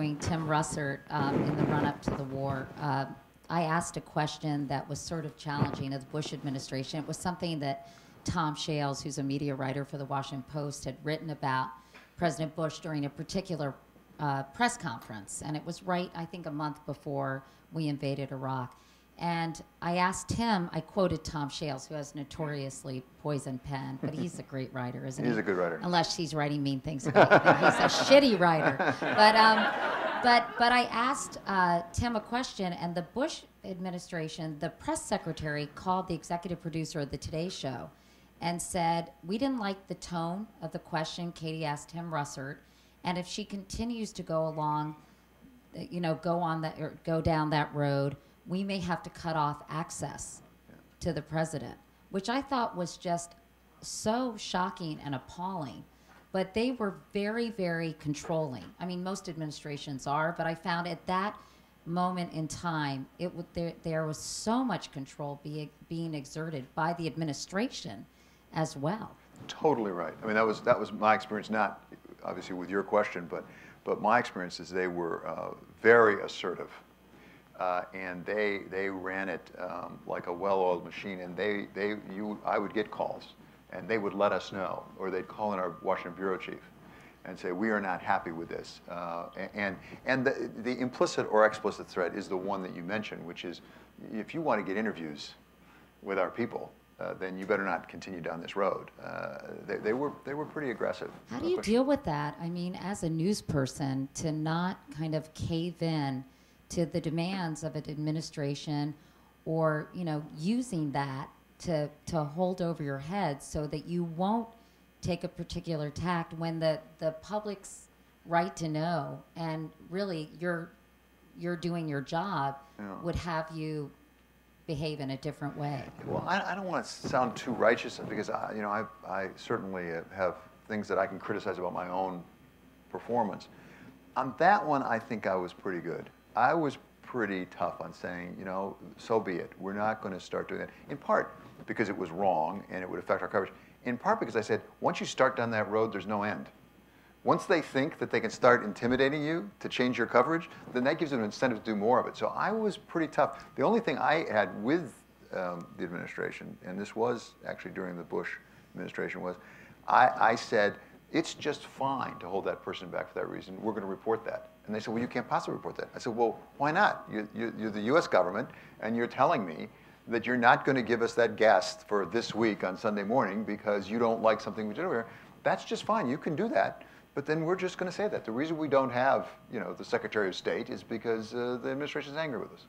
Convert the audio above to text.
interviewing Tim Russert in the run-up to the war, I asked a question that was sort of challenging of the Bush administration. It was something that Tom Shales, who's a media writer for the Washington Post, had written about President Bush during a particular press conference. And it was right, I think, a month before we invaded Iraq. And I asked him, I quoted Tom Shales, who has notoriously poisoned pen, but he's a great writer, isn't he? He's a good writer. Unless he's writing mean things about you, then he's a shitty writer. But I asked Tim a question, and the Bush administration, the press secretary called the executive producer of the Today Show and said, we didn't like the tone of the question Katie asked Tim Russert, and if she continues to go along, go down that road, we may have to cut off access to the president, which I thought was just so shocking and appalling. But they were very, very controlling. I mean, most administrations are, but I found at that moment in time, there was so much control being exerted by the administration as well. Totally right. I mean, that was my experience, not obviously with your question, but my experience is they were very assertive. And they ran it like a well-oiled machine, and I would get calls, and they would let us know, or they'd call in our Washington bureau chief and say, we are not happy with this. And the implicit or explicit threat is the one that you mentioned, which is, if you want to get interviews with our people, then you better not continue down this road. They were pretty aggressive. How do you deal with that? I mean, as a news person, to not kind of cave in to the demands of an administration, or using that to hold over your head so that you won't take a particular tact when the public's right to know, and really you're doing your job, would have you behave in a different way. Well, I don't want to sound too righteous, because I certainly have things that I can criticize about my own performance. On that one, I think I was pretty good. I was pretty tough on saying, so be it. We're not going to start doing that. In part because it was wrong and it would affect our coverage. In part because I said, once you start down that road, there's no end. Once they think that they can start intimidating you to change your coverage, then that gives them an incentive to do more of it. So I was pretty tough. The only thing I had with the administration, and this was actually during the Bush administration, was I said, it's just fine to hold that person back for that reason. We're going to report that. And they said, well, you can't possibly report that. I said, well, why not? You're the U.S. government, and you're telling me that you're not going to give us that guest for this week on Sunday morning because you don't like something we did over here. That's just fine. You can do that. But then we're just going to say that. The reason we don't have, the Secretary of State is because the administration is angry with us.